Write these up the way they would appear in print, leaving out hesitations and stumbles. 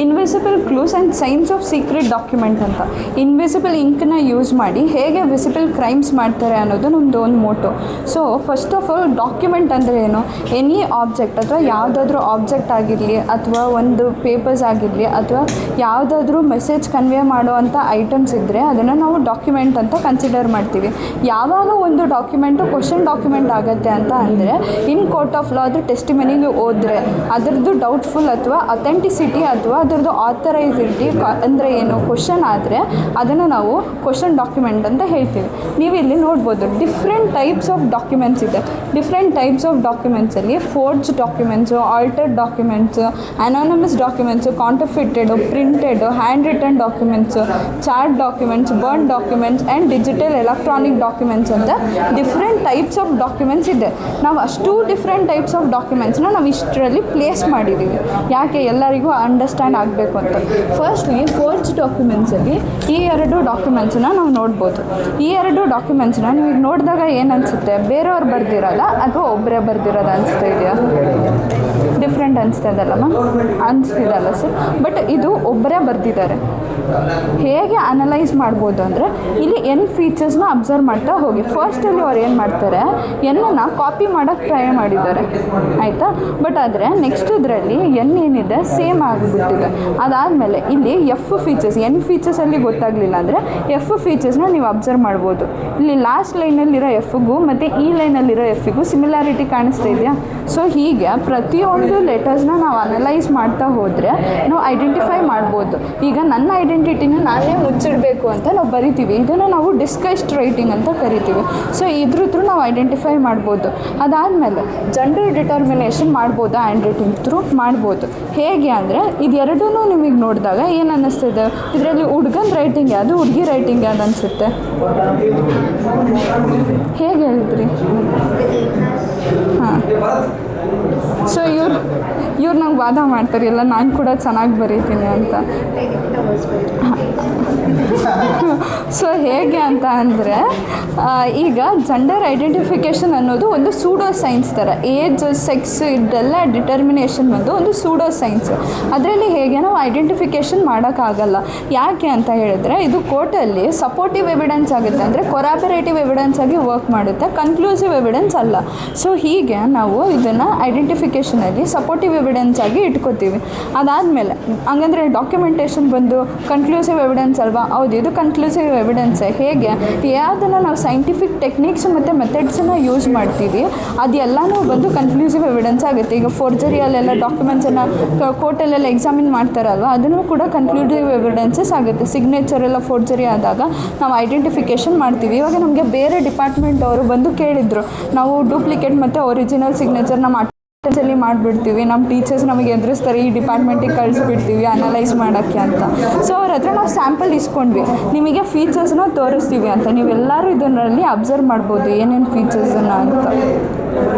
Invisible clues and signs of secret document ಅಂತ. Invisible ಇಂಕ್ನ use ಮಾಡಿ ಹೇಗೆ ವಿಸಿಬಲ್ ಕ್ರೈಮ್ಸ್ ಮಾಡ್ತಾರೆ ಅನ್ನೋದು ನಮ್ಮದು ಒಂದು motto. So first of all document ಅಂದರೆ ಏನು? ಎನಿ ಆಬ್ಜೆಕ್ಟ್ ಅಥವಾ ಯಾವುದಾದ್ರೂ ಆಬ್ಜೆಕ್ಟ್ ಆಗಿರಲಿ ಅಥವಾ ಒಂದು ಪೇಪರ್ಸ್ ಆಗಿರಲಿ ಅಥವಾ ಯಾವುದಾದ್ರೂ ಮೆಸೇಜ್ ಕನ್ವೆ ಮಾಡುವಂಥ ಐಟಮ್ಸ್ ಇದ್ದರೆ ಅದನ್ನು ನಾವು ಡಾಕ್ಯುಮೆಂಟ್ ಅಂತ ಕನ್ಸಿಡರ್ ಮಾಡ್ತೀವಿ. ಯಾವಾಗ ಒಂದು ಡಾಕ್ಯುಮೆಂಟು ಕ್ವಶನ್ ಡಾಕ್ಯುಮೆಂಟ್ ಆಗುತ್ತೆ ಅಂತ ಅಂದರೆ ಇನ್ ಕೋರ್ಟ್ ಆಫ್ ಲಾ ಅದು ಟೆಸ್ಟಿಮನಿಗೆ ಹೋದರೆ ಅದರದ್ದು ಡೌಟ್ಫುಲ್ ಅಥವಾ ಅಥೆಂಟಿಸಿಟಿ ಅಥವಾ ಅದರದ್ದು ಆಥರೈಸಿಟಿ ಅಂದರೆ ಏನು ಕ್ವಶನ್ ಆದರೆ ಅದನ್ನು ನಾವು ಕ್ವಶನ್ ಡಾಕ್ಯುಮೆಂಟ್ ಅಂತ ಹೇಳ್ತೀವಿ. ನೀವು ಇಲ್ಲಿ ನೋಡ್ಬೋದು ಡಿಫ್ರೆಂಟ್ ಟೈಪ್ಸ್ ಆಫ್ ಡಾಕ್ಯುಮೆಂಟ್ಸ್ ಇದೆ. ಡಿಫ್ರೆಂಟ್ ಟೈಪ್ಸ್ ಆಫ್ ಡಾಕ್ಯುಮೆಂಟ್ಸಲ್ಲಿ forge documents, altered documents, anonymous documents, counterfeited, printed, handwritten documents, charred documents, burn documents and digital electronic documents ಅಂತ ಡಿಫ್ರೆಂಟ್ ಟೈಪ್ಸ್ ಆಫ್ ಡಾಕ್ಯುಮೆಂಟ್ಸ್ ಇದೆ. ನಾವು ಅಷ್ಟು ಡಿಫ್ರೆಂಟ್ ಟೈಪ್ಸ್ ಆಫ್ ಡಾಕ್ಯುಮೆಂಟ್ಸ್ನ ನಾವು ಇಷ್ಟರಲ್ಲಿ place ಮಾಡಿದ್ದೀವಿ. ಯಾಕೆ ಎಲ್ಲರಿಗೂ ಅಂಡರ್ಸ್ಟ್ಯಾಂಡ್ ಆಗಬೇಕು ಅಂತ. ಫಸ್ಟ್ಲಿ ಫೋರ್ಜ್ ಡಾಕ್ಯುಮೆಂಟ್ಸಲ್ಲಿ ಈ ಎರಡು ಡಾಕ್ಯುಮೆಂಟ್ಸನ್ನ ನಾವು ನೋಡ್ಬೋದು. ಈ ಎರಡು ಡಾಕ್ಯುಮೆಂಟ್ಸ್ನ ನೀವು ನೋಡಿದಾಗ ಏನು ಅನಿಸುತ್ತೆ? ಬೇರೆಯವ್ರು ಬರ್ದಿರೋಲ್ಲ ಅಥವಾ ಒಬ್ಬರೇ ಬರ್ದಿರೋದು ಅನಿಸ್ತಾ ಇದೆಯಾ? ಡಿಫ್ರೆಂಟ್ ಅನಿಸ್ತಾ ಇದಲ್ಲಮ್ಮ? ಅನಿಸ್ತಿದಲ್ಲ ಸರ್. ಬಟ್ ಇದು ಒಬ್ಬರೇ ಬರ್ದಿದ್ದಾರೆ. ಹೇಗೆ ಅನಲೈಸ್ ಮಾಡ್ಬೋದು ಅಂದರೆ ಇಲ್ಲಿ ಎನ್ ಫೀಚರ್ಸ್ನ ಅಬ್ಸರ್ವ್ ಮಾಡ್ತಾ ಹೋಗಿ. ಫಸ್ಟಲ್ಲಿ ಅವ್ರು ಏನು ಮಾಡ್ತಾರೆ, ಎನ್ನನ್ನು ಕಾಪಿ ಮಾಡೋಕ್ಕೆ ಟ್ರೈ ಮಾಡಿದ್ದಾರೆ, ಆಯಿತಾ? ಬಟ್ ಆದರೆ ನೆಕ್ಸ್ಟ್ ಇದರಲ್ಲಿ ಎನ್ ಏನಿದೆ ಸೇಮ್ ಆಗಿಬಿಟ್ಟಿದೆ. ಅದಾದಮೇಲೆ ಇಲ್ಲಿ ಎಫ್ ಫೀಚರ್ಸ್, ಎನ್ ಫೀಚರ್ಸಲ್ಲಿ ಗೊತ್ತಾಗಲಿಲ್ಲ ಅಂದರೆ ಎಫ್ ಫೀಚರ್ಸ್ನ ನೀವು ಅಬ್ಸರ್ವ್ ಮಾಡ್ಬೋದು. ಇಲ್ಲಿ ಲಾಸ್ಟ್ ಲೈನಲ್ಲಿರೋ ಎಫ್ಗೂ ಮತ್ತು ಈ ಲೈನಲ್ಲಿರೋ ಎಫ್ಗೂ ಸಿಮಿಲಾರಿಟಿ ಕಾಣಿಸ್ತಾ ಇದೆಯಾ? ಸೊ ಹೀಗೆ ಪ್ರತಿಯೊಂದು ಲೆಟರ್ಸ್ನ ನಾವು ಅನಲೈಸ್ ಮಾಡ್ತಾ ಹೋದರೆ ನಾವು ಐಡೆಂಟಿಫೈ ಮಾಡ್ಬೋದು. ಈಗ ನನ್ನ ಐಡೆಂಟಿಟಿನ ನಾನೇ ಮುಚ್ಚಿಡಬೇಕು ಅಂತ ನಾವು ಬರಿತೀವಿ. ಇದನ್ನು ನಾವು ಡಿಸ್ಗೈಸ್ಡ್ ರೈಟಿಂಗ್ ಅಂತ ಕರಿತೀವಿ. ಸೊ ಇದ್ರ ಥ್ರೂ ನಾವು ಐಡೆಂಟಿಫೈ ಮಾಡ್ಬೋದು. ಅದಾದಮೇಲೆ ಜೆಂಡರ್ ಡಿಟರ್ಮಿನೇಷನ್ ಮಾಡ್ಬೋದು, ಹ್ಯಾಂಡ್ ರೈಟಿಂಗ್ ಥ್ರೂ ಮಾಡ್ಬೋದು. ಹೇಗೆ ಅಂದರೆ ಇದೆರಡೂ ನಿಮಗೆ ನೋಡಿದಾಗ ಏನು ಅನ್ನಿಸ್ತದೆ? ಇದರಲ್ಲಿ ಹುಡುಗನ ರೈಟಿಂಗ್ ಯಾವುದು, ಹುಡುಗಿ ರೈಟಿಂಗ್ ಯಾವುದು ಅನಿಸುತ್ತೆ? ಹೇಗೆ ಹೇಳಿದ್ರಿ? ಹಾಂ. ಸೊ ಇವ್ರು ನಂಗೆ ವಾದ ಮಾಡ್ತಾರೆ, ಇಲ್ಲ ನಾನು ಕೂಡ ಚೆನ್ನಾಗಿ ಬರೀತೀನಿ ಅಂತ. ಸೊ ಹೇಗೆ ಅಂತ ಅಂದರೆ ಈಗ ಜೆಂಡರ್ ಐಡೆಂಟಿಫಿಕೇಷನ್ ಅನ್ನೋದು ಒಂದು ಸೂಡೋ ಸೈನ್ಸ್ ಥರ. ಏಜ್, ಸೆಕ್ಸ್ ಇದೆಲ್ಲ ಡಿಟರ್ಮಿನೇಷನ್ ಬಂದು ಒಂದು ಸೂಡೋ ಸೈನ್ಸ್. ಅದರಲ್ಲಿ ಹೇಗೆ ನಾವು ಐಡೆಂಟಿಫಿಕೇಷನ್ ಮಾಡೋಕ್ಕಾಗಲ್ಲ. ಯಾಕೆ ಅಂತ ಹೇಳಿದ್ರೆ ಇದು ಕೋರ್ಟಲ್ಲಿ ಸಪೋರ್ಟಿವ್ ಎವಿಡೆನ್ಸ್ ಆಗುತ್ತೆ, ಅಂದರೆ ಕೊರಾಬರೇಟಿವ್ ಎವಿಡೆನ್ಸ್ ಆಗಿ ವರ್ಕ್ ಮಾಡುತ್ತೆ, ಕನ್ಕ್ಲೂಸಿವ್ ಎವಿಡೆನ್ಸ್ ಅಲ್ಲ. ಸೊ ಹೀಗೆ ನಾವು ಇದನ್ನು ಐಡೆಂಟಿಫಿಕೇಷನಲ್ಲಿ ಸಪೋರ್ಟಿವ್ ಎವಿಡೆನ್ಸ್ ಆಗಿ ಇಟ್ಕೋತೀವಿ. ಅದಾದಮೇಲೆ ಹಂಗಂದರೆ ಡಾಕ್ಯುಮೆಂಟೇಷನ್ ಬಂದು ಕನ್ಕ್ಲೂಸಿವ್ ಎವಿಡೆನ್ಸ್ ಅಲ್ವಾ? ಹೌದು, ಇದು ಕನ್ಕ್ಲೂಸಿವ್ ಎವಿಡೆನ್ಸೇ. ಹೇಗೆ ಯಾವುದನ್ನು ನಾವು ಸೈಂಟಿಫಿಕ್ ಟೆಕ್ನಿಕ್ಸ್ ಮತ್ತು ಮೆಥಡ್ಸನ್ನು ಯೂಸ್ ಮಾಡ್ತೀವಿ ಅದೆಲ್ಲನೂ ಬಂದು ಕನ್ಕ್ಲೂಸಿವ್ ಎವಿಡೆನ್ಸ್ ಆಗುತ್ತೆ. ಈಗ ಫೋರ್ಜರಿಯಲ್ಲೆಲ್ಲ ಡಾಕ್ಯುಮೆಂಟ್ಸನ್ನು ಕೋರ್ಟಲ್ಲೆಲ್ಲ ಎಕ್ಸಾಮಿನ್ ಮಾಡ್ತಾರಲ್ವ, ಅದನ್ನು ಕೂಡ ಕನ್ಕ್ಲೂಸಿವ್ ಎವಿಡೆನ್ಸಸ್ ಆಗುತ್ತೆ. ಸಿಗ್ನೇಚರ್ ಎಲ್ಲ ಫೋರ್ಜರಿ ಆದಾಗ ನಾವು ಐಡೆಂಟಿಫಿಕೇಷನ್ ಮಾಡ್ತೀವಿ. ಇವಾಗ ನಮಗೆ ಬೇರೆ ಡಿಪಾರ್ಟ್ಮೆಂಟ್ ಅವರು ಬಂದು ಕೇಳಿದರು, ನಾವು ಡೂಪ್ಲಿಕೇಟ್ ಮತ್ತು ಒರಿಜಿನಲ್ ಸಿಗ್ನೇಚರ್ನ ಅಲ್ಲಿ ಮಾಡಿಬಿಡ್ತೀವಿ, ನಮ್ಮ ಟೀಚರ್ಸ್ ನಮಗೆ ಎದುರಿಸ್ತಾರೆ, ಈ ಡಿಪಾರ್ಟ್ಮೆಂಟಿಗೆ ಕಳಿಸ್ಬಿಡ್ತೀವಿ ಅನಲೈಸ್ ಮಾಡೋಕ್ಕೆ ಅಂತ. ಸೊ ಅವ್ರ ಹತ್ರ ನಾವು ಸ್ಯಾಂಪಲ್ ಇಸ್ಕೊಂಡ್ವಿ, ನಿಮಗೆ ಫೀಚರ್ಸ್ನ ತೋರಿಸ್ತೀವಿ ಅಂತ. ನೀವೆಲ್ಲರೂ ಇದರಲ್ಲಿ ಅಬ್ಸರ್ವ್ ಮಾಡ್ಬೋದು ಏನೇನು ಫೀಚರ್ಸನ್ನು ಅಂತ.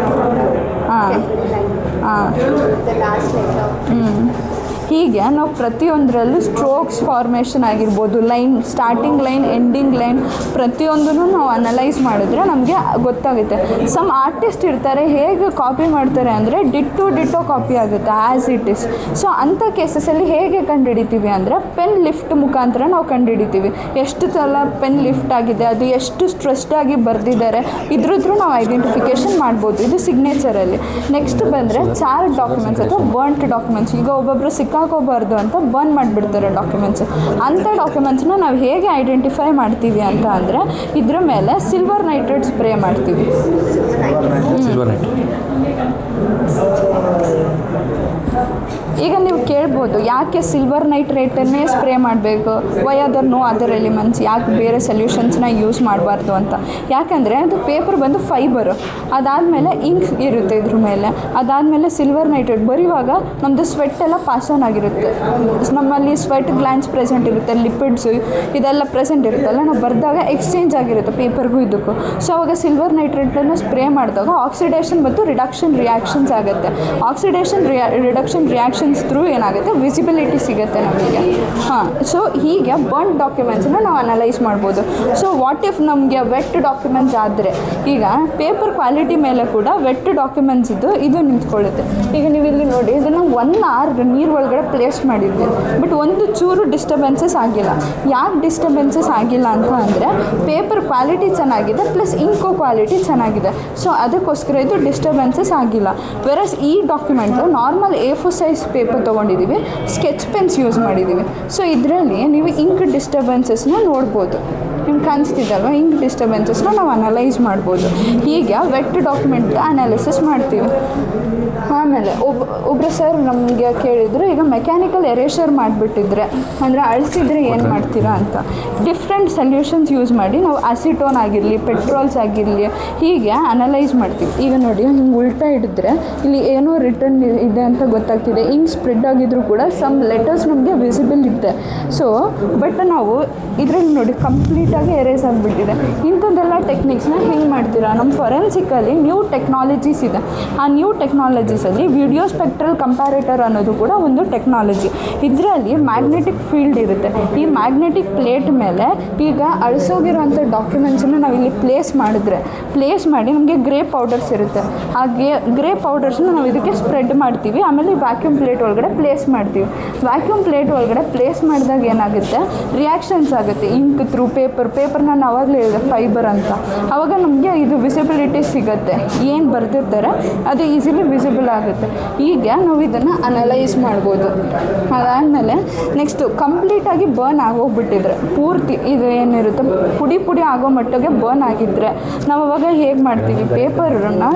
ಹಾಂ ಹಾಂ ಹೀಗೆ ನಾವು ಪ್ರತಿಯೊಂದರಲ್ಲೂ ಸ್ಟ್ರೋಕ್ಸ್ ಫಾರ್ಮೇಷನ್ ಆಗಿರ್ಬೋದು, line, starting line, ending line, ಪ್ರತಿಯೊಂದನ್ನು ನಾವು ಅನಲೈಸ್ ಮಾಡಿದ್ರೆ ನಮಗೆ ಗೊತ್ತಾಗುತ್ತೆ. ಸಮ್ ಆರ್ಟಿಸ್ಟ್ ಇರ್ತಾರೆ, ಹೇಗೆ ಕಾಪಿ ಮಾಡ್ತಾರೆ ಅಂದರೆ ಡಿಟ್ಟೋ ಕಾಪಿ ಆಗುತ್ತೆ ಆ್ಯಸ್ ಇಟ್ ಇಸ್. ಸೊ ಅಂಥ ಕೇಸಸಲ್ಲಿ ಹೇಗೆ ಕಂಡುಹಿಡಿತೀವಿ ಅಂದರೆ ಪೆನ್ ಲಿಫ್ಟ್ ಮುಖಾಂತರ ನಾವು ಕಂಡುಹಿಡಿತೀವಿ. ಎಷ್ಟು ಸಲ ಪೆನ್ ಲಿಫ್ಟ್ ಆಗಿದೆ, ಅದು ಎಷ್ಟು ಸ್ಟ್ರೆಸ್ಡ್ ಆಗಿ ಬರೆದಿದ್ದಾರೆ, ಇದ್ರ ಥ್ರೂ ನಾವು ಐಡೆಂಟಿಫಿಕೇಷನ್ ಮಾಡ್ಬೋದು. ಇದು ಸಿಗ್ನೇಚರಲ್ಲಿ. ನೆಕ್ಸ್ಟ್ ಬಂದರೆ ಚಾರ್ಟ್ ಡಾಕ್ಯುಮೆಂಟ್ಸ್ ಅಥವಾ ಬರ್ನ್ಟ್ ಡಾಕ್ಯುಮೆಂಟ್ಸ್. ಈಗ ಒಬ್ಬೊಬ್ಬರು ಸಿಕ್ಕಾಕೋಬಾರ್ದು ಅಂತ ಬರ್ನ್ ಮಾಡಿಬಿಡ್ತಾರೆ ಡಾಕ್ಯುಮೆಂಟ್ಸ್. ಅಂಥ ಡಾಕ್ಯುಮೆಂಟ್ಸ್ನ ನಾವು ಹೇಗೆ ಐಡೆಂಟಿಫೈ ಮಾಡ್ತೀವಿ ಅಂತ ಅಂದರೆ ಇದ್ರ ಮೇಲೆ ಸಿಲ್ವರ್ ನೈಟ್ರೇಟ್ ಸ್ಪ್ರೇ ಮಾಡ್ತೀವಿ. ಈಗ ನೀವು ಕೇಳ್ಬೋದು, ಯಾಕೆ ಸಿಲ್ವರ್ ನೈಟ್ರೇಟನ್ನೇ ಸ್ಪ್ರೇ ಮಾಡಬೇಕು? Why other no other elements, ಯಾಕೆ ಬೇರೆ ಸೊಲ್ಯೂಷನ್ಸ್ನ ಯೂಸ್ ಮಾಡಬಾರ್ದು ಅಂತ. ಯಾಕಂದರೆ ಅದು ಪೇಪರ್ ಬಂದು ಫೈಬರು, ಅದಾದಮೇಲೆ ಇಂಕ್ ಇರುತ್ತೆ ಇದ್ರ ಮೇಲೆ, ಅದಾದಮೇಲೆ ಸಿಲ್ವರ್ ನೈಟ್ರೇಟ್ ಬರೆಯುವಾಗ ನಮ್ಮದು ಸ್ವೆಟ್ ಎಲ್ಲ ಪಾಸ್ ಆನ್ ಆಗಿರುತ್ತೆ. ನಮ್ಮಲ್ಲಿ ಸ್ವೆಟ್ ಗ್ಲ್ಯಾಂಡ್ಸ್ ಪ್ರೆಸೆಂಟ್ ಇರುತ್ತೆ, ಲಿಪಿಡ್ಸು ಇದೆಲ್ಲ ಪ್ರೆಸೆಂಟ್ ಇರುತ್ತಲ್ಲ, ನಾವು ಬರೆದಾಗ ಎಕ್ಸ್ಚೇಂಜ್ ಆಗಿರುತ್ತೆ ಪೇಪರ್ಗೂ ಇದಕ್ಕೂ. ಸೊ ಅವಾಗ ಸಿಲ್ವರ್ ನೈಟ್ರೇಟನ್ನು ಸ್ಪ್ರೇ ಮಾಡಿದಾಗ ಆಕ್ಸಿಡೇಷನ್ ಮತ್ತು ರಿಡಕ್ಷನ್ ರಿಯಾಕ್ಷನ್ಸ್ ಆಗುತ್ತೆ. Oxidation reduction reactions documents through ಏನಾಗುತ್ತೆ ವಿಸಿಬಿಲಿಟಿ ಸಿಗುತ್ತೆ ನಮಗೆ. ಹಾಂ, ಸೊ ಹೀಗೆ ಬರ್ನ್ ಡಾಕ್ಯುಮೆಂಟ್ಸನ್ನ ನಾವು ಅನಲೈಸ್ ಮಾಡ್ಬೋದು. ಸೊ ವಾಟ್ ಇಫ್ ನಮಗೆ ವೆಟ್ ಡಾಕ್ಯುಮೆಂಟ್ಸ್ ಆದರೆ, ಈಗ ಪೇಪರ್ ಕ್ವಾಲಿಟಿ ಮೇಲೆ ಕೂಡ ವೆಟ್ ಡಾಕ್ಯುಮೆಂಟ್ಸ್ ಇದು ನಿಂತ್ಕೊಳ್ಳುತ್ತೆ. ಈಗ ನೀವು ಇಲ್ಲಿ ನೋಡಿ, ಇದನ್ನು 1 hour ನೀರು ಒಳಗಡೆ ಪ್ಲೇಸ್ ಮಾಡಿದ್ವಿ, ಬಟ್ ಒಂದು ಚೂರು ಡಿಸ್ಟರ್ಬೆನ್ಸಸ್ ಆಗಿಲ್ಲ. ಯಾಕೆ ಡಿಸ್ಟರ್ಬೆನ್ಸಸ್ ಆಗಿಲ್ಲ ಅಂತ ಅಂದರೆ ಪೇಪರ್ ಕ್ವಾಲಿಟಿ ಚೆನ್ನಾಗಿದೆ, ಪ್ಲಸ್ ಇಂಕೋ ಕ್ವಾಲಿಟಿ ಚೆನ್ನಾಗಿದೆ. ಸೊ ಅದಕ್ಕೋಸ್ಕರ ಇದು ಡಿಸ್ಟರ್ಬೆನ್ಸಸ್ ಆಗಿಲ್ಲ. ವೆರಸ್ ಈ document normal A4 size paper ತೊಗೊಂಡಿದ್ದೀವಿ, ಸ್ಕೆಚ್ ಪೆನ್ಸ್ ಯೂಸ್ ಮಾಡಿದ್ದೀವಿ. ಸೊ ಇದರಲ್ಲಿ ನೀವು ಇಂಕ್ ಡಿಸ್ಟರ್ಬೆನ್ಸಸ್ನ ನೋಡ್ಬೋದು. ನಿಮ್ಗೆ ಕಾಣಿಸ್ತಿದ್ದಲ್ವ, ಇಂಕ್ ಡಿಸ್ಟರ್ಬೆನ್ಸಸ್ನ ನಾವು ಅನಲೈಸ್ ಮಾಡ್ಬೋದು. ಹೀಗೆ ವೆಟ್ ಡಾಕ್ಯುಮೆಂಟ್ ಅನಾಲಿಸಿಸ್ ಮಾಡ್ತೀವಿ. ಆಮೇಲೆ ಒಬ್ಬರು ಸರ್ ನಮಗೆ ಕೇಳಿದ್ರು, ಈಗ ಮೆಕ್ಯಾನಿಕಲ್ ಎರೇಷರ್ ಮಾಡಿಬಿಟ್ಟಿದ್ರೆ ಅಂದರೆ ಅಳಿಸಿದ್ರೆ ಏನು ಮಾಡ್ತೀರಾ ಅಂತ. ಡಿಫ್ರೆಂಟ್ ಸೊಲ್ಯೂಷನ್ಸ್ ಯೂಸ್ ಮಾಡಿ ನಾವು ಅಸಿಟೋನ್ ಆಗಿರಲಿ, ಪೆಟ್ರೋಲ್ಸ್ ಆಗಿರಲಿ, ಹೀಗೆ ಅನಲೈಸ್ ಮಾಡ್ತೀವಿ. ಈಗ ನೋಡಿ, ಹಿಂಗೆ ಉಲ್ಟಾ ಹಿಡಿದ್ರೆ ಇಲ್ಲಿ ಏನೋ ರಿಟರ್ನ್ ಇದೆ ಅಂತ ಗೊತ್ತಾಗ್ತಿದೆ. ಇಂಕ್ ಸ್ಪ್ರೆಡ್ ಆಗಿದ್ರು ಕೂಡ ಸಮ್ ಲೆಟರ್ಸ್ ನಮಗೆ ವಿಸಿಬಲ್ ಇದೆ. ಸೊ ಬಟ್ ನಾವು ಇದರಲ್ಲಿ ನೋಡಿ ಕಂಪ್ಲೀಟಾಗಿ ಎರೇಸ್ ಆಗಿಬಿಟ್ಟಿದೆ. ಇಂಥದ್ದೆಲ್ಲ ಟೆಕ್ನಿಕ್ಸ್ನ ಹೆಂಗೆ ಮಾಡ್ತೀರಾ? ನಮ್ಮ ಫೊರೆನ್ಸಿಕಲ್ಲಿ ನ್ಯೂ ಟೆಕ್ನಾಲಜೀಸ್ ಇದೆ. ಆ ನ್ಯೂ ಟೆಕ್ನಾಲಜೀಸಲ್ಲಿ ವಿಡಿಯೋ ಸ್ಪೆಕ್ಟ್ರಲ್ ಕಂಪ್ಯಾರೇಟರ್ ಅನ್ನೋದು ಕೂಡ ಒಂದು ಟೆಕ್ನಾಲಜಿ. ಇದರಲ್ಲಿ ಮ್ಯಾಗ್ನೆಟಿಕ್ ಫೀಲ್ಡ್ ಇರುತ್ತೆ. ಈ ಮ್ಯಾಗ್ನೆಟಿಕ್ ಪ್ಲೇಟ್ ಮೇಲೆ ಈಗ ಅಳಿಸೋಗಿರೋಂಥ ಡಾಕ್ಯುಮೆಂಟ್ಸನ್ನು ನಾವು ಇಲ್ಲಿ ಪ್ಲೇಸ್ ಮಾಡಿ ನಮಗೆ ಗ್ರೇ ಪೌಡರ್ಸ್ ಇರುತ್ತೆ. ಆ ಗ್ರೇ ಪೌಡರ್ಸ್ನ ನಾವು ಇದಕ್ಕೆ ಸ್ಪ್ರೆಡ್ ಮಾಡ್ತೀವಿ. ಆಮೇಲೆ ವ್ಯಾಕ್ಯೂಮ್ ಪ್ಲೇಟ್ ಒಳಗಡೆ ಪ್ಲೇಸ್ ಮಾಡ್ತೀವಿ. ವ್ಯಾಕ್ಯೂಮ್ ಪ್ಲೇಟ್ ಒಳಗಡೆ ಪ್ಲೇಸ್ ಮಾಡಿದಾಗ ಏನಾಗುತ್ತೆ, ರಿಯಾಕ್ಷನ್ಸ್ ಆಗುತ್ತೆ. ಇಂಕ್ ಥ್ರೂ ಪೇಪರ್ ನಾನು ಆವಾಗಲೇ ಹೇಳಿದೆ ಫೈಬರ್ ಅಂತ. ಆವಾಗ ನಮಗೆ ಇದು ವಿಸಿಬಿಲಿಟಿ ಸಿಗುತ್ತೆ. ಏನು ಬರೆದಿರ್ತಾರೆ ಅದು ಈಸಿಲಿ ವಿಸಿಬಲ್ ಆಗುತ್ತೆ. ಈಗ ನಾವು ಇದನ್ನು ಅನಲೈಸ್ ಮಾಡ್ಬೋದು. ಅದಾದಮೇಲೆ ನೆಕ್ಸ್ಟು ಕಂಪ್ಲೀಟಾಗಿ ಬರ್ನ್ ಆಗೋಗ್ಬಿಟ್ಟಿದ್ರೆ, ಪೂರ್ತಿ ಇದು ಏನಿರುತ್ತೆ ಪುಡಿ ಆಗೋ ಮಟ್ಟಿಗೆ ಬರ್ನ್ ಆಗಿದ್ದರೆ ನಾವು ಅವಾಗ ಹೇಗೆ ಮಾಡ್ತೀವಿ? ಪೇಪರನ್ನು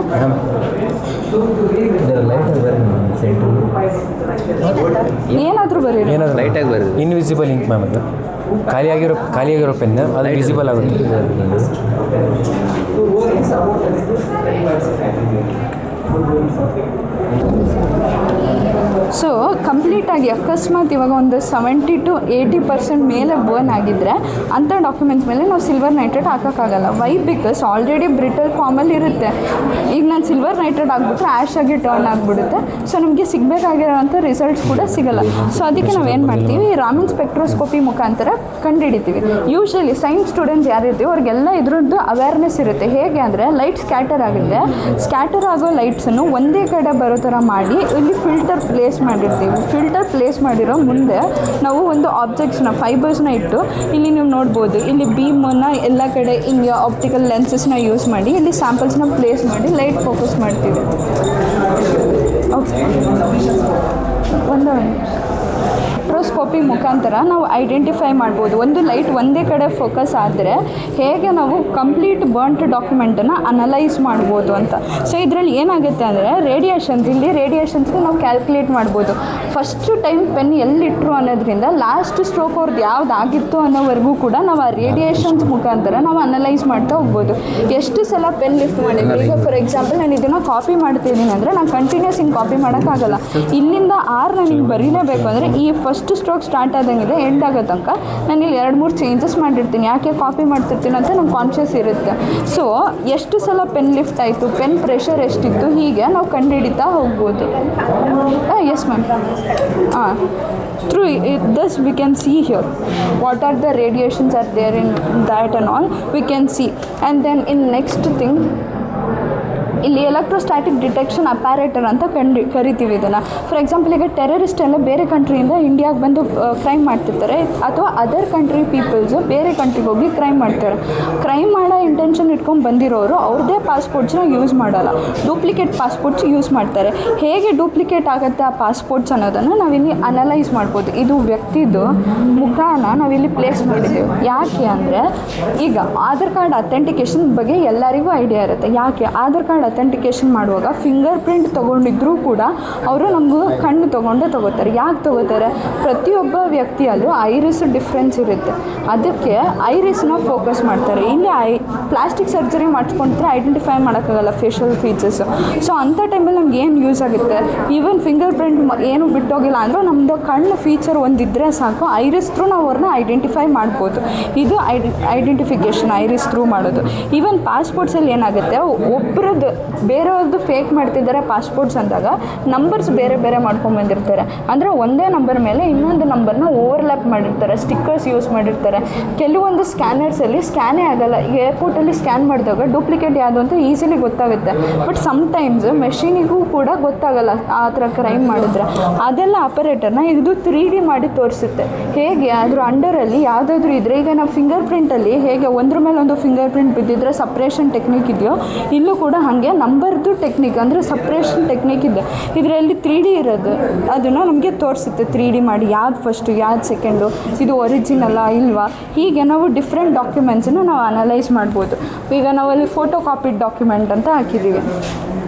ಏನಾದರೂ ಬರೀ ಲೈಟಾಗಿ ಬರೀ ಇನ್ವಿಸಿಬಲ್ ಇಂಕ್ ಮ್ಯಾಮ್. ಅದು ಖಾಲಿಯಾಗಿರೋ ಪೆನ್ ಅದು ವಿಸಿಬಲ್ ಆಗುತ್ತೆ. ಸೊ ಕಂಪ್ಲೀಟಾಗಿ ಅಕಸ್ಮಾತ್ ಇವಾಗ ಒಂದು 70 to 80% ಮೇಲೆ ಬರ್ನ್ ಆಗಿದ್ದರೆ ಅಂಥ ಡಾಕ್ಯುಮೆಂಟ್ಸ್ ಮೇಲೆ ನಾವು ಸಿಲ್ವರ್ ನೈಟ್ರೇಟ್ ಹಾಕೋಕ್ಕಾಗಲ್ಲ. ವೈ? ಬಿಕಾಸ್ ಆಲ್ರೆಡಿ ಬ್ರಿಟಲ್ ಫಾರ್ಮಲ್ಲಿ ಇರುತ್ತೆ. ಈಗ ನಾನು ಸಿಲ್ವರ್ ನೈಟ್ರೇಟ್ ಆಗಿಬಿಟ್ರೆ ಆ್ಯಶ್ ಆಗಿ ಟರ್ನ್ ಆಗಿಬಿಡುತ್ತೆ. ಸೊ ನಮಗೆ ಸಿಗಬೇಕಾಗಿರೋಂಥ ರಿಸಲ್ಟ್ಸ್ ಕೂಡ ಸಿಗಲ್ಲ. ಸೊ ಅದಕ್ಕೆ ನಾವೇನು ಮಾಡ್ತೀವಿ, ರಾಮನ್ ಸ್ಪೆಕ್ಟ್ರೋಸ್ಕೋಪಿ ಮುಖಾಂತರ ಕಂಡುಹಿಡಿತೀವಿ. ಯೂಶ್ವಲಿ ಸೈನ್ಸ್ ಸ್ಟೂಡೆಂಟ್ಸ್ ಯಾರಿರ್ತೀವಿ ಅವ್ರಿಗೆಲ್ಲ ಇದ್ರದ್ದು ಅವೇರ್ನೆಸ್ ಇರುತ್ತೆ. ಹೇಗೆ ಅಂದರೆ ಲೈಟ್ ಸ್ಕ್ಯಾಟರ್ ಆಗುತ್ತೆ, ಸ್ಕ್ಯಾಟರ್ ಆಗೋ ಲೈಟ್ಸನ್ನು ಒಂದೇ ಕಡೆ ಬರೋ ಥರ ಮಾಡಿ ಇಲ್ಲಿ ಫಿಲ್ಟರ್ ಪ್ಲೇಸ್ ಮಾಡಿರ್ತೀವಿ. ಫಿಲ್ಟರ್ ಪ್ಲೇಸ್ ಮಾಡಿರೋ ಮುಂದೆ ನಾವು ಒಂದು ಆಬ್ಜೆಕ್ಟ್ಸ್ನ ಫೈಬರ್ಸ್ನ ಇಟ್ಟು ಇಲ್ಲಿ ನೀವು ನೋಡ್ಬೋದು, ಇಲ್ಲಿ ಬೀಮನ್ನು ಎಲ್ಲ ಕಡೆ ಹಿಂಗೆ ಆಪ್ಟಿಕಲ್ ಲೆನ್ಸಸ್ನ ಯೂಸ್ ಮಾಡಿ ಇಲ್ಲಿ ಸ್ಯಾಂಪಲ್ಸ್ನ ಪ್ಲೇಸ್ ಮಾಡಿ ಲೈಟ್ ಫೋಕಸ್ ಮಾಡ್ತೀವಿ. ಓಕೆ, ಒಂದು ಸ್ಪೆಕ್ಟ್ರೋಸ್ಕೋಪಿ ಮುಖಾಂತರ ನಾವು ಐಡೆಂಟಿಫೈ ಮಾಡ್ಬೋದು. ಒಂದು ಲೈಟ್ ಒಂದೇ ಕಡೆ ಫೋಕಸ್ ಆದರೆ ಹೇಗೆ ನಾವು ಕಂಪ್ಲೀಟ್ ಬರ್ನ್ಟ್ ಡಾಕ್ಯುಮೆಂಟನ್ನು ಅನಲೈಸ್ ಮಾಡ್ಬೋದು ಅಂತ. ಸೊ ಇದರಲ್ಲಿ ಏನಾಗುತ್ತೆ ಅಂದರೆ ರೇಡಿಯೇಷನ್ಸ್ಗೆ ನಾವು ಕ್ಯಾಲ್ಕುಲೇಟ್ ಮಾಡ್ಬೋದು. ಫಸ್ಟ್ ಟೈಮ್ ಪೆನ್ ಎಲ್ಲಿಟ್ಟರು ಅನ್ನೋದ್ರಿಂದ ಲಾಸ್ಟ್ ಸ್ಟ್ರೋಕ್ ಅವ್ರದ್ದು ಯಾವುದಾಗಿತ್ತು ಅನ್ನೋವರೆಗೂ ಕೂಡ ನಾವು ಆ ರೇಡಿಯೇಷನ್ಸ್ ಮುಖಾಂತರ ನಾವು ಅನಲೈಸ್ ಮಾಡ್ತಾ ಹೋಗ್ಬೋದು. ಎಷ್ಟು ಸಲ ಪೆನ್ ಲಿಫ್ಟ್ ಮಾಡಿದ್ವಿ. ಈಗ ಫಾರ್ ಎಕ್ಸಾಂಪಲ್ ನಾನು ಇದನ್ನು ಕಾಪಿ ಮಾಡ್ತಿದ್ದೀನಿ ಅಂದರೆ ನಾನು ಕಂಟಿನ್ಯೂಸ್ ಹಿಂಗೆ ಕಾಪಿ ಮಾಡೋಕ್ಕಾಗಲ್ಲ. ಇಲ್ಲಿಂದ 6 ನನಗೆ ಬರೀಲೇಬೇಕು ಅಂದರೆ ಈ ಫಸ್ಟ್ ಸ್ಟ್ರೋಕ್ ಸ್ಟಾರ್ಟ್ ಆದಂಗಿದೆ ಎಂಡ್ ಆಗೋ ತನಕ ನಾನು ಇಲ್ಲಿ 2-3 ಚೇಂಜಸ್ ಮಾಡಿರ್ತೀನಿ. ಯಾಕೆ ಕಾಪಿ ಮಾಡ್ತಿರ್ತೀನಿ ಅಂತ ನಂಗೆ ಕಾನ್ಷಿಯಸ್ ಇರುತ್ತೆ. ಸೊ ಎಷ್ಟು ಸಲ ಪೆನ್ ಲಿಫ್ಟ್ ಆಯಿತು, ಪೆನ್ ಪ್ರೆಷರ್ ಎಷ್ಟಿತ್ತು, ಹೀಗೆ ನಾವು ಕಂಡುಹಿಡಿತಾ ಹೋಗ್ಬೋದು. Yes ma'am. Through this we can see here what are the radiations are there in that and all we can see. And then in next thing ಇಲ್ಲಿ electrostatic detection ಅಪ್ಯಾರೇಟರ್ ಅಂತ ಕರಿತೀವಿ ಇದನ್ನು. For example ಈಗ terrorist ಎಲ್ಲ ಬೇರೆ ಕಂಟ್ರಿಯಿಂದ ಇಂಡಿಯಾಗೆ ಬಂದು crime ಮಾಡ್ತಿರ್ತಾರೆ, ಅಥವಾ ಅದರ್ ಕಂಟ್ರಿ ಪೀಪಲ್ಸು ಬೇರೆ ಕಂಟ್ರಿಗೆ ಹೋಗಿ ಕ್ರೈಮ್ ಮಾಡ್ತಾರೆ. ಕ್ರೈಮ್ ಮಾಡೋ ಇಂಟೆನ್ಷನ್ ಇಟ್ಕೊಂಡು ಬಂದಿರೋರು ಅವ್ರದ್ದೇ ಪಾಸ್ಪೋರ್ಟ್ಸ್ನ ಯೂಸ್ ಮಾಡಲ್ಲ, ಡೂಪ್ಲಿಕೇಟ್ ಪಾಸ್ಪೋರ್ಟ್ಸ್ ಯೂಸ್ ಮಾಡ್ತಾರೆ. ಹೇಗೆ ಡೂಪ್ಲಿಕೇಟ್ ಆಗುತ್ತೆ ಆ ಪಾಸ್ಪೋರ್ಟ್ಸ್ ಅನ್ನೋದನ್ನು ನಾವಿಲ್ಲಿ ಅನಲೈಸ್ ಮಾಡ್ಬೋದು. ಇದು ವ್ಯಕ್ತಿದು ಮುಖಾನ ನಾವಿಲ್ಲಿ ಪ್ಲೇಸ್ ಮಾಡಿದ್ದೀವಿ. ಯಾಕೆ ಅಂದರೆ ಈಗ ಆಧಾರ್ ಕಾರ್ಡ್ ಅಥೆಂಟಿಕೇಷನ್ ಬಗ್ಗೆ ಎಲ್ಲರಿಗೂ ಐಡಿಯಾ ಇರುತ್ತೆ. ಯಾಕೆ ಆಧಾರ್ ಕಾರ್ಡ್ ಅಥೆಂಟಿಕೇಷನ್ ಮಾಡುವಾಗ ಫಿಂಗರ್ ಪ್ರಿಂಟ್ ತೊಗೊಂಡಿದ್ರೂ ಕೂಡ ಅವರು ನಮಗೂ ಕಣ್ಣು ತೊಗೋತಾರೆ. ಯಾಕೆ ತೊಗೋತಾರೆ? ಪ್ರತಿಯೊಬ್ಬ ವ್ಯಕ್ತಿಯಲ್ಲೂ ಐರಿಸ್ ಡಿಫ್ರೆನ್ಸ್ ಇರುತ್ತೆ, ಅದಕ್ಕೆ ಐರಿಸ್ನ ಫೋಕಸ್ ಮಾಡ್ತಾರೆ. ಇಲ್ಲಿ ಪ್ಲಾಸ್ಟಿಕ್ ಸರ್ಜರಿ ಮಾಡಿಸ್ಕೊಂಡ್ರೆ ಐಡೆಂಟಿಫೈ ಮಾಡೋಕ್ಕಾಗಲ್ಲ ಫೇಶಿಯಲ್ ಫೀಚರ್ಸು. ಸೊ ಅಂಥ ಟೈಮಲ್ಲಿ ನಮ್ಗೆ ಏನು ಯೂಸ್ ಆಗುತ್ತೆ, ಈವನ್ ಫಿಂಗರ್ ಪ್ರಿಂಟ್ ಏನು ಬಿಟ್ಟೋಗಿಲ್ಲ ಅಂದರೂ ನಮ್ಮದು ಕಣ್ಣು ಫೀಚರ್ ಒಂದಿದ್ದರೆ ಸಾಕು, ಐರಿಸ್ ಥ್ರೂ ನಾವು ಅವ್ರನ್ನ ಐಡೆಂಟಿಫೈ ಮಾಡ್ಬೋದು. ಇದು ಐಡೆಂಟಿಫಿಕೇಷನ್ ಐರಿಸ್ ಥ್ರೂ ಮಾಡೋದು. ಈವನ್ ಪಾಸ್ಪೋರ್ಟ್ಸಲ್ಲಿ ಏನಾಗುತ್ತೆ, ಒಬ್ಬರದ್ದು ಬೇರೆಯವ್ರದ್ದು ಫೇಕ್ ಮಾಡ್ತಿದ್ದಾರೆ ಪಾಸ್ಪೋರ್ಟ್ಸ್ ಅಂದಾಗ ನಂಬರ್ಸ್ ಬೇರೆ ಬೇರೆ ಮಾಡ್ಕೊಂಡು ಬಂದಿರ್ತಾರೆ. ಅಂದರೆ ಒಂದೇ ನಂಬರ್ ಮೇಲೆ ಇನ್ನೊಂದು ನಂಬರ್ನ ಓವರ್ಲ್ಯಾಪ್ ಮಾಡಿರ್ತಾರೆ, ಸ್ಟಿಕ್ಕರ್ಸ್ ಯೂಸ್ ಮಾಡಿರ್ತಾರೆ. ಕೆಲವೊಂದು ಸ್ಕ್ಯಾನರ್ಸಲ್ಲಿ ಸ್ಕ್ಯಾನೇ ಆಗಲ್ಲ. ಈಗ ಏರ್ಪೋರ್ಟಲ್ಲಿ ಸ್ಕ್ಯಾನ್ ಮಾಡಿದಾಗ ಡೂಪ್ಲಿಕೇಟ್ ಯಾವುದು ಅಂತ ಈಸಿಲಿ ಗೊತ್ತಾಗುತ್ತೆ. ಬಟ್ ಸಮ್ಟೈಮ್ಸ್ ಮೆಷಿನಿಗೂ ಕೂಡ ಗೊತ್ತಾಗಲ್ಲ ಆ ಥರ ಕ್ರೈಮ್ ಮಾಡಿದ್ರೆ. ಅದೆಲ್ಲ ಆಪರೇಟರ್ನ ಇದು 3D ಮಾಡಿ ತೋರಿಸುತ್ತೆ. ಹೇಗೆ ಅದ್ರ ಅಂಡರಲ್ಲಿ ಯಾವುದಾದ್ರೂ ಇದ್ದರೆ, ಈಗ ನಾವು ಫಿಂಗರ್ ಪ್ರಿಂಟಲ್ಲಿ ಹೇಗೆ ಒಂದ್ರ ಮೇಲೆ ಒಂದು ಫಿಂಗರ್ ಪ್ರಿಂಟ್ ಬಿದ್ದಿದ್ರೆ ಸಪ್ರೇಷನ್ ಟೆಕ್ನಿಕ್ ಇದೆಯೋ, ಇಲ್ಲೂ ಕೂಡ ಹಾಗೆ ನಂಬರ್ದು ಟೆಕ್ನಿಕ್ ಅಂದರೆ ಸಪ್ರೇಷನ್ ಟೆಕ್ನಿಕ್ ಇದೆ. ಇದರಲ್ಲಿ 3D ಇರೋದು ಅದನ್ನು ನಮಗೆ ತೋರಿಸುತ್ತೆ 3D ಮಾಡಿ, ಯಾವ್ದು ಫಸ್ಟು ಯಾವ್ದು ಸೆಕೆಂಡು, ಇದು ಒರಿಜಿನಲ್ಲ ಇಲ್ವಾ. ಹೀಗೆ ನಾವು ಡಿಫ್ರೆಂಟ್ ಡಾಕ್ಯುಮೆಂಟ್ಸನ್ನು ನಾವು ಅನಲೈಸ್ ಮಾಡ್ಬೋದು. ಈಗ ನಾವಲ್ಲಿ ಫೋಟೋ ಕಾಪಿಡ್ ಡಾಕ್ಯುಮೆಂಟ್ ಅಂತ ಹಾಕಿದ್ದೀವಿ.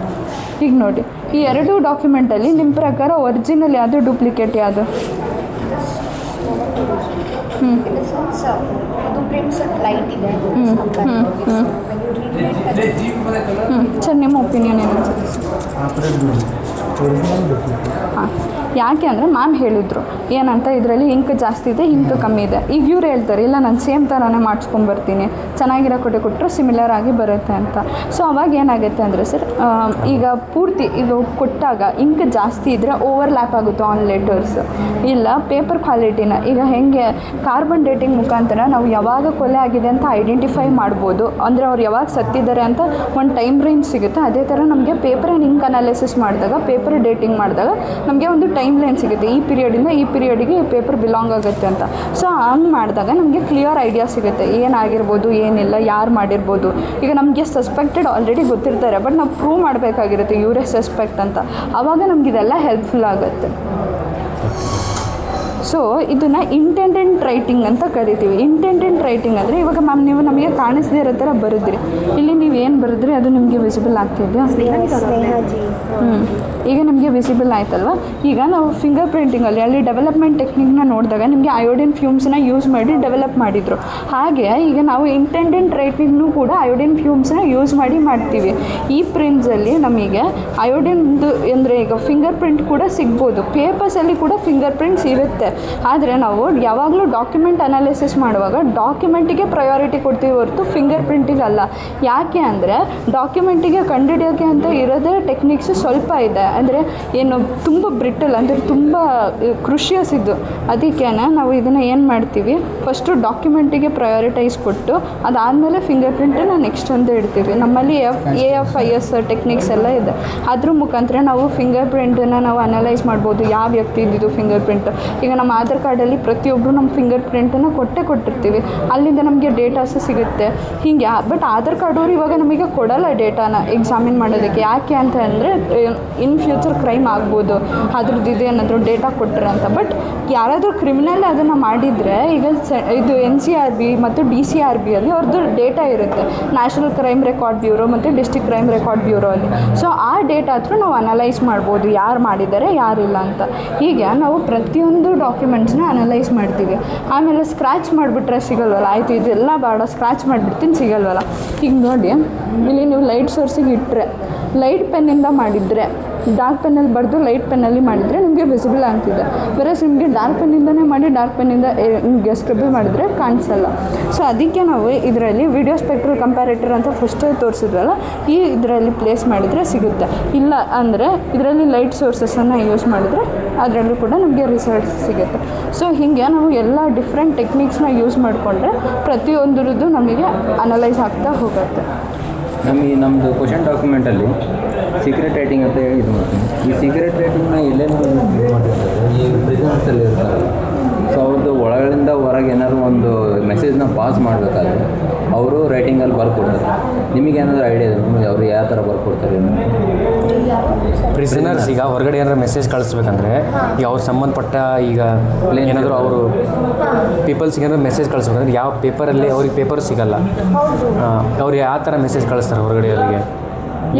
ಈಗ ನೋಡಿ, ಈ ಎರಡೂ ಡಾಕ್ಯುಮೆಂಟಲ್ಲಿ ನಿಮ್ಮ ಪ್ರಕಾರ ಒರಿಜಿನಲ್ ಯಾವುದು, ಡೂಪ್ಲಿಕೇಟ್ ಯಾವುದು? ಸರ್ ನಿಮ್ಮ ಒಪಿನಿಯನ್ ಏನು? ಹಾಂ, ಯಾಕೆ ಅಂದರೆ ಮ್ಯಾಮ್ ಹೇಳಿದರು ಏನಂತ, ಇದರಲ್ಲಿ ಇಂಕ್ ಜಾಸ್ತಿ ಇದೆ, ಇಂಕ್ ಕಮ್ಮಿ ಇದೆ. ಈಗ ಇವ್ರು ಹೇಳ್ತಾರೆ ಇಲ್ಲ ನಾನು ಸೇಮ್ ಥರನೇ ಮಾಡಿಸ್ಕೊಂಬರ್ತೀನಿ, ಚೆನ್ನಾಗಿರೋ ಕೊಟ್ಟರೆ ಸಿಮಿಲರ್ ಆಗಿ ಬರುತ್ತೆ ಅಂತ. ಸೊ ಅವಾಗ ಏನಾಗುತ್ತೆ ಅಂದರೆ ಸರ್, ಈಗ ಪೂರ್ತಿ ಇದು ಕೊಟ್ಟಾಗ ಇಂಕ್ ಜಾಸ್ತಿ ಇದ್ದರೆ ಓವರ್ಲ್ಯಾಪ್ ಆಗುತ್ತೆ ಆನ್ ಲೆಟರ್ಸ್. ಇಲ್ಲ ಪೇಪರ್ ಕ್ವಾಲಿಟಿನ ಈಗ ಹೇಗೆ ಕಾರ್ಬನ್ ಡೇಟಿಂಗ್ ಮುಖಾಂತರ ನಾವು ಯಾವಾಗ ಕೊಲೆ ಆಗಿದೆ ಅಂತ ಐಡೆಂಟಿಫೈ ಮಾಡ್ಬೋದು. ಅಂದರೆ ಅವ್ರು ಯಾವಾಗ ಸತ್ತಿದ್ದಾರೆ ಅಂತ ಒಂದು ಟೈಮ್ ರೇಂಜ್ ಸಿಗುತ್ತೆ. ಅದೇ ಥರ ನಮಗೆ ಪೇಪರ್ ಆ್ಯಂಡ್ ಇಂಕ್ ಅನಾಲಿಸಿಸ್ ಮಾಡಿದಾಗ, ಪೇಪರ್ ಡೇಟಿಂಗ್ ಮಾಡಿದಾಗ ನಮಗೆ ಒಂದು ಟೈಮ್ ಲೈನ್ ಸಿಗುತ್ತೆ. ಈ ಪೀರಿಯಡಿಂದ ಈ ಪೀರಿಯಡಿಗೆ ಈ ಪೇಪರ್ ಬಿಲಾಂಗ್ ಆಗುತ್ತೆ ಅಂತ. ಸೊ ಹಂಗೆ ಮಾಡಿದಾಗ ನಮಗೆ ಕ್ಲಿಯರ್ ಐಡಿಯಾ ಸಿಗುತ್ತೆ, ಏನಾಗಿರ್ಬೋದು ಏನಿಲ್ಲ, ಯಾರು ಮಾಡಿರ್ಬೋದು. ಈಗ ನಮಗೆ ಸಸ್ಪೆಕ್ಟೆಡ್ ಆಲ್ರೆಡಿ ಗೊತ್ತಿರ್ತಾರೆ, ಬಟ್ ನಾವು ಪ್ರೂವ್ ಮಾಡಬೇಕಾಗಿರುತ್ತೆ ಇವರೇ ಸಸ್ಪೆಕ್ಟ್ ಅಂತ. ಆವಾಗ ನಮಗಿದೆಲ್ಲ ಹೆಲ್ಪ್ಫುಲ್ ಆಗುತ್ತೆ. ಸೊ ಇದನ್ನು ಇಂಟೆಂಡೆಂಟ್ ರೈಟಿಂಗ್ ಅಂತ ಕರಿತೀವಿ. ಇಂಟೆಂಡೆಂಟ್ ರೈಟಿಂಗ್ ಅಂದರೆ ಇವಾಗ ಮ್ಯಾಮ್ ನೀವು ನಮಗೆ ಕಾಣಿಸದೇ ಇರೋ ಥರ ಬರೆದ್ರಿ, ಇಲ್ಲಿ ನೀವು ಏನು ಬರೆದ್ರಿ ಅದು ನಿಮಗೆ ವಿಸಿಬಲ್ ಆಗ್ತಿದೆಯಾ? ಈಗ ನಿಮಗೆ ವಿಸಿಬಲ್ ಆಯ್ತಲ್ವ. ಈಗ ನಾವು ಫಿಂಗರ್ ಪ್ರಿಂಟಿಂಗಲ್ಲಿ ಅಲ್ಲಿ ಡೆವಲಪ್ಮೆಂಟ್ ಟೆಕ್ನಿಕ್ನ ನೋಡಿದಾಗ ನಿಮಗೆ ಅಯೋಡಿನ್ ಫ್ಯೂಮ್ಸ್ನ ಯೂಸ್ ಮಾಡಿ ಡೆವಲಪ್ ಮಾಡಿದರು. ಹಾಗೆ ಈಗ ನಾವು ಇಂಟೆಂಡೆಂಟ್ ರೈಟಿಂಗ್ನೂ ಕೂಡ ಅಯೋಡಿನ್ ಫ್ಯೂಮ್ಸ್ನ ಯೂಸ್ ಮಾಡಿ ಮಾಡ್ತೀವಿ. ಈ ಪ್ರಿಂಟ್ಸಲ್ಲಿ ನಮಗೆ ಅಯೋಡಿನ್ದು ಅಂದರೆ ಈಗ ಫಿಂಗರ್ ಪ್ರಿಂಟ್ ಕೂಡ ಸಿಗ್ಬೋದು, ಪೇಪರ್ಸಲ್ಲಿ ಕೂಡ ಫಿಂಗರ್ ಪ್ರಿಂಟ್ಸ್ ಇರುತ್ತೆ. ಆದರೆ ನಾವು ಯಾವಾಗಲೂ ಡಾಕ್ಯುಮೆಂಟ್ ಅನಾಲಿಸಿಸ್ ಮಾಡುವಾಗ ಡಾಕ್ಯುಮೆಂಟಿಗೆ ಪ್ರಯಾರಿಟಿ ಕೊಡ್ತೀವಿ ಹೊರತು ಫಿಂಗರ್ ಪ್ರಿಂಟಿಗೆ ಅಲ್ಲ. ಯಾಕೆ ಅಂದರೆ ಡಾಕ್ಯುಮೆಂಟಿಗೆ ಕಂಡುಹಿಡಿಯೋಕ್ಕೆ ಅಂತ ಇರೋದೇ ಟೆಕ್ನಿಕ್ಸು ಸ್ವಲ್ಪ ಇದೆ. ಅಂದರೆ ಏನು ತುಂಬ ಬ್ರಿಟಲ್ ಅಂದರೆ ತುಂಬ ಕ್ರುಷಿಯಸ್ ಇದ್ದು. ಅದಕ್ಕೆ ನಾವು ಇದನ್ನು ಏನು ಮಾಡ್ತೀವಿ, ಫಸ್ಟು ಡಾಕ್ಯುಮೆಂಟಿಗೆ ಪ್ರಯಾರಿಟೈಸ್ ಕೊಟ್ಟು ಅದಾದಮೇಲೆ ಫಿಂಗರ್ ಪ್ರಿಂಟನ್ನು ನೆಕ್ಸ್ಟ್ ಅಂತ ಇಡ್ತೀವಿ. ನಮ್ಮಲ್ಲಿ AFIS ಟೆಕ್ನಿಕ್ಸ್ ಎಲ್ಲ ಇದೆ. ಅದ್ರ ಮುಖಾಂತರ ನಾವು ಫಿಂಗರ್ ಪ್ರಿಂಟನ್ನು ನಾವು ಅನಲೈಸ್ ಮಾಡ್ಬೋದು, ಯಾವ ವ್ಯಕ್ತಿ ಇದ್ದಿದ್ದು ಫಿಂಗರ್ ಪ್ರಿಂಟ್. ಈಗ ನಮ್ಮ ಆಧಾರ್ ಕಾರ್ಡಲ್ಲಿ ಪ್ರತಿಯೊಬ್ಬರು ನಮ್ಮ ಫಿಂಗರ್ ಪ್ರಿಂಟನ್ನು ಕೊಟ್ಟಿರ್ತೀವಿ, ಅಲ್ಲಿಂದ ನಮಗೆ ಡೇಟಾಸು ಸಿಗುತ್ತೆ ಹೀಗೆ. ಬಟ್ ಆಧಾರ್ ಕಾರ್ಡವ್ರು ಇವಾಗ ನಮಗೆ ಕೊಡಲ್ಲ ಡೇಟಾನ ಎಕ್ಸಾಮಿನ್ ಮಾಡೋದಕ್ಕೆ. ಯಾಕೆ ಅಂತ ಅಂದರೆ ಇನ್ ಫ್ಯೂಚರ್ ಕ್ರೈಮ್ ಆಗ್ಬೋದು, ಅದ್ರದ್ದು ಇದೆ ಏನಾದರೂ ಡೇಟಾ ಕೊಟ್ಟರೆ ಅಂತ. ಬಟ್ ಯಾರಾದರೂ ಕ್ರಿಮಿನಲ್ ಅದನ್ನು ಮಾಡಿದರೆ ಈಗ ಇದು NCRB ಮತ್ತು DCRB ಅಲ್ಲಿ ಅವ್ರದ್ದು ಡೇಟಾ ಇರುತ್ತೆ, ನ್ಯಾಷನಲ್ ಕ್ರೈಮ್ ರೆಕಾರ್ಡ್ ಬ್ಯೂರೋ ಮತ್ತು ಡಿಸ್ಟ್ರಿಕ್ಟ್ ಕ್ರೈಮ್ ರೆಕಾರ್ಡ್ ಬ್ಯೂರೋ ಅಲ್ಲಿ. ಸೊ ಆ ಡೇಟಾ ಹತ್ರ ನಾವು ಅನಲೈಸ್ ಮಾಡ್ಬೋದು, ಯಾರು ಮಾಡಿದ್ದಾರೆ ಯಾರಿಲ್ಲ ಅಂತ. ಹೀಗೆ ನಾವು ಪ್ರತಿಯೊಂದು ಡಾಕ್ಯುಮೆಂಟ್ಸ್ನ ಅನಲೈಸ್ ಮಾಡ್ತೀವಿ. ಆಮೇಲೆ ಸ್ಕ್ರ್ಯಾಚ್ ಮಾಡಿಬಿಟ್ರೆ ಸಿಗಲ್ವಲ್ಲ, ಆಯಿತು ಇದೆಲ್ಲ ಬೇಡ ಸ್ಕ್ರ್ಯಾಚ್ ಮಾಡಿಬಿಡ್ತೀನಿ ಸಿಗಲ್ವಲ್ಲ. ಈಗ ನೋಡಿ ಇಲ್ಲಿ ನೀವು ಲೈಟ್ ಸೋರ್ಸಿಗೆ ಇಟ್ಟರೆ, ಲೈಟ್ ಪೆನ್ನಿಂದ ಮಾಡಿದರೆ, ಡಾರ್ಕ್ ಪೆನ್ನಲ್ಲಿ ಬರೆದು ಲೈಟ್ ಪೆನ್ನಲ್ಲಿ ಮಾಡಿದರೆ ನಿಮಗೆ ವಿಸಿಬಲ್ ಆಗ್ತಿದೆ. ಬೇರೆಸ್ ನಿಮಗೆ ಡಾರ್ಕ್ ಪೆನ್ನಿಂದನೇ ಮಾಡಿ ಡಾರ್ಕ್ ಪೆನ್ನಿಂದ ನಿಮಗೆ ಸ್ಕ್ರಿಬಲ್ ಮಾಡಿದರೆ ಕಾಣಿಸಲ್ಲ. ಸೊ ಅದಕ್ಕೆ ನಾವು ಇದರಲ್ಲಿ ವಿಡಿಯೋ ಸ್ಪೆಕ್ಟ್ರಲ್ ಕಂಪ್ಯಾರೇಟರ್ ಅಂತ ಫಸ್ಟೇ ತೋರಿಸಿದ್ವಲ್ಲ, ಈ ಇದರಲ್ಲಿ ಪ್ಲೇಸ್ ಮಾಡಿದರೆ ಸಿಗುತ್ತೆ. ಇಲ್ಲ ಅಂದರೆ ಇದರಲ್ಲಿ ಲೈಟ್ ಸೋರ್ಸಸನ್ನು ಯೂಸ್ ಮಾಡಿದರೆ ಅದರಲ್ಲೂ ಕೂಡ ನಮಗೆ ರಿಸಲ್ಟ್ಸ್ ಸಿಗುತ್ತೆ. ಸೊ ಹೀಗೆ ನಾವು ಎಲ್ಲ ಡಿಫ್ರೆಂಟ್ ಟೆಕ್ನಿಕ್ಸ್ನ ಯೂಸ್ ಮಾಡಿಕೊಂಡ್ರೆ ಪ್ರತಿಯೊಂದರದ್ದು ನಮಗೆ ಅನಲೈಸ್ ಆಗ್ತಾ ಹೋಗುತ್ತೆ. ನಮ್ಮದು ಕ್ವಶನ್ ಡಾಕ್ಯುಮೆಂಟಲ್ಲಿ ಸೀಕ್ರೆಟ್ ರೈಟಿಂಗ್ ಅಂತ ಹೇಳಿ ಇದು ಮಾಡ್ತೀನಿ. ಈ ಸೀಕ್ರೆಟ್ ರೈಟಿಂಗ್ನ ಎಲ್ಲೇನೋ ಮಾಡಿರ್ತಾರೆ, ಈ ಪ್ರಿಸನ್ಸಲ್ಲಿ ಇರ್ತಾರೆ. ಸೊ ಅವ್ರದ್ದು ಒಳಗಡೆಯಿಂದ ಹೊರಗೆ ಏನಾದ್ರು ಒಂದು ಮೆಸೇಜ್ನ ಪಾಸ್ ಮಾಡಬೇಕಾದ್ರೆ ಅವರು ರೈಟಿಂಗಲ್ಲಿ ಬರ್ಕೊಡ್ತಾರೆ. ನಿಮಗೇನಾದರೂ ಐಡಿಯಾ ಇದೆ ನಿಮಗೆ ಅವ್ರು ಯಾವ ಥರ ಬರ್ಕೊಡ್ತಾರೆ? ಪ್ರಿಸನರ್ಸ್ ಈಗ ಹೊರಗಡೆ ಏನಾದ್ರು ಮೆಸೇಜ್ ಕಳಿಸ್ಬೇಕಂದ್ರೆ ಈಗ ಅವ್ರು ಸಂಬಂಧಪಟ್ಟ ಈಗ ಏನಾದರೂ ಅವರು ಪೀಪಲ್ಸ್ಗೆ ಏನಾದ್ರು ಮೆಸೇಜ್ ಕಳಿಸ್ಬೇಕಂದ್ರೆ ಯಾವ ಪೇಪರಲ್ಲಿ ಅವ್ರಿಗೆ ಪೇಪರ್ ಸಿಗಲ್ಲ, ಅವ್ರು ಯಾವ ಥರ ಮೆಸೇಜ್ ಕಳಿಸ್ತಾರೆ ಹೊರಗಡೆ ಅವರಿಗೆ,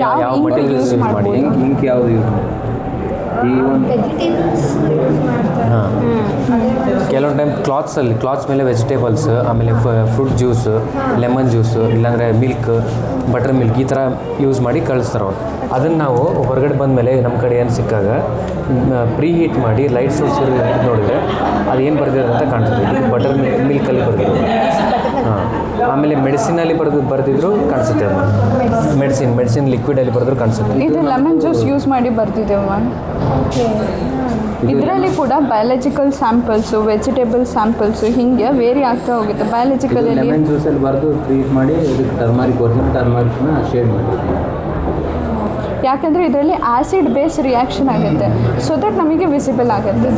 ಯಾವ ಮಟೀರಿಯಲ್ ಯೂಸ್ ಮಾಡಿ, ಇಂಕ್ ಯಾವುದು ಯೂಸ್ ಈ ಒಂದು ಹಾಂ ಕೆಲವೊಂದು ಟೈಮ್ ಕ್ಲಾತ್ಸ್ ಮೇಲೆ ವೆಜಿಟೇಬಲ್ಸ್, ಆಮೇಲೆ ಫ್ರೂಟ್ ಜ್ಯೂಸು, ಲೆಮನ್ ಜ್ಯೂಸು, ಇಲ್ಲಾಂದರೆ ಮಿಲ್ಕ್, ಬಟರ್ ಮಿಲ್ಕ್ ಈ ಥರ ಯೂಸ್ ಮಾಡಿ ಕಳಿಸ್ತಾರೆ ಅವ್ರು. ಅದನ್ನು ನಾವು ಹೊರಗಡೆ ಬಂದಮೇಲೆ ನಮ್ಮ ಕಡೆ ಏನು ಸಿಕ್ಕಾಗ ಪ್ರೀ ಹೀಟ್ ಮಾಡಿ ಲೈಟ್ ಸೋರ್ಸ್ ನೋಡಿದರೆ ಅದು ಏನು ಬರ್ದಿರೋದು ಅಂತ ಕಾಣ್ತದೆ. ಬಟರ್ ಮಿಲ್ಕಲ್ಲಿ ಬರ್ದಿರೋದು. ಹಾಂ ಆಮೇಲೆ ಆಮೇಲೆ ಮೆಡಿಸಿನಲ್ಲಿ ಬರೆದಿದ್ರು ಕಾಣಿಸುತ್ತೆ ಅದು ಮೆಡಿಸಿನ್ ಲಿಕ್ವಿಡಲ್ಲಿ ಬರೆದ್ರು ಕಾಣಿಸುತ್ತೆ. ಇದು ಲೆಮನ್ ಜ್ಯೂಸ್ ಯೂಸ್ ಮಾಡಿ ಬರ್ತಿದ್ದೇವೆ ಮ್ಯಾಮ್. ಇದರಲ್ಲಿ ಕೂಡ ಬಯಾಲಜಿಕಲ್ ಸ್ಯಾಂಪಲ್ಸು, ವೆಜಿಟೇಬಲ್ ಸ್ಯಾಂಪಲ್ಸು ಹೀಗೆ ವೇರಿ ಆಗ್ತಾ ಹೋಗುತ್ತೆ. ಬಯಾಲಜಿಕಲಲ್ಲಿ ಲೆಮನ್ ಜ್ಯೂಸಲ್ಲಿ ಬರೆದು ಟ್ರೀಟ್ ಮಾಡಿ ಇದಕ್ಕೆ ಟರ್ಮರಿಕ್ ಒರಿಜಿನಲ್ ಟರ್ಮರಿಕ್ನ ಶೇಡ್ ಮಾಡಿರ್ತೀವಿ. ಯಾಕಂದರೆ ಇದರಲ್ಲಿ ಆ್ಯಸಿಡ್ ಬೇಸ್ ರಿಯಾಕ್ಷನ್ ಆಗುತ್ತೆ, ಸೊ ದಟ್ ನಮಗೆ ವಿಸಿಬಲ್ ಆಗುತ್ತೆ.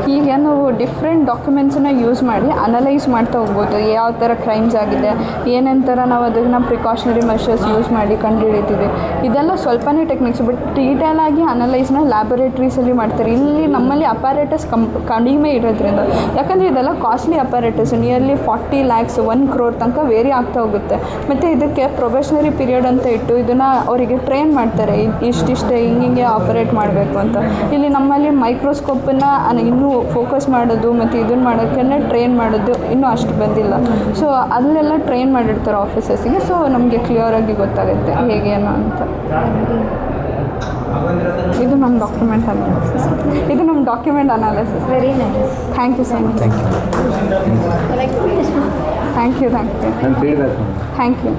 ಹೀಗೆ ನಾವು ಡಿಫ್ರೆಂಟ್ ಡಾಕ್ಯುಮೆಂಟ್ಸನ್ನ ಯೂಸ್ ಮಾಡಿ ಅನಲೈಸ್ ಮಾಡ್ತಾ ಹೋಗ್ಬೋದು. ಯಾವ ಥರ ಕ್ರೈಮ್ಸ್ ಆಗಿದೆ, ಏನೇನು ಥರ ನಾವು ಅದನ್ನು ಪ್ರಿಕಾಷನರಿ ಮೆಷರ್ಸ್ ಯೂಸ್ ಮಾಡಿ ಕಂಡುಹಿಡಿತೀವಿ. ಇದೆಲ್ಲ ಸ್ವಲ್ಪನೇ ಟೆಕ್ನಿಕ್ಸ್, ಬಟ್ ಡೀಟೇಲಾಗಿ ಅನಲೈಸ್ನ ಲ್ಯಾಬೊರೇಟ್ರೀಸಲ್ಲಿ ಮಾಡ್ತಾರೆ. ಇಲ್ಲಿ ನಮ್ಮಲ್ಲಿ ಅಪಾರೇಟಸ್ ಕಡಿಮೆ ಇರೋದ್ರಿಂದ, ಯಾಕಂದರೆ ಇದೆಲ್ಲ ಕಾಸ್ಟ್ಲಿ ಅಪಾರೇಟಸ್, ನಿಯರ್ಲಿ 40 lakhs 1 crore ತನಕ ವೇರಿ ಆಗ್ತಾ ಹೋಗುತ್ತೆ. ಮತ್ತು ಇದಕ್ಕೆ ಪ್ರೊಬೇಷನರಿ ಪೀರಿಯಡ್ ಅಂತ ಇಟ್ಟು ಇದನ್ನು ಅವರಿಗೆ ಟ್ರೈನ್ ಮಾಡ್ತಾರೆ, ಇಷ್ಟಿಷ್ಟೇ ಹಿಂಗೆ ಆಪರೇಟ್ ಮಾಡಬೇಕು ಅಂತ. ಇಲ್ಲಿ ನಮ್ಮಲ್ಲಿ ಮೈಕ್ರೋಸ್ಕೋಪನ್ನು ಇನ್ನೂ ಫೋಕಸ್ ಮಾಡೋದು ಮತ್ತು ಇದನ್ನು ಮಾಡೋಕ್ಕೆಲ್ಲ ಟ್ರೈನ್ ಮಾಡೋದು ಇನ್ನೂ ಅಷ್ಟು ಬಂದಿಲ್ಲ. ಸೊ ಅಲ್ಲೆಲ್ಲ ಟ್ರೈನ್ ಮಾಡಿರ್ತಾರೆ ಆಫೀಸರ್ಸಿಗೆ, ಸೊ ನಮಗೆ ಕ್ಲಿಯರಾಗಿ ಗೊತ್ತಾಗುತ್ತೆ ಹೇಗೇನು ಅಂತ. ಇದು ನಮ್ಮ document analysis. Very nice. Thank you so much. Thank you. ನನ್ನ ಫೀಡ್ಬ್ಯಾಕ್ ಥ್ಯಾಂಕ್ ಯು.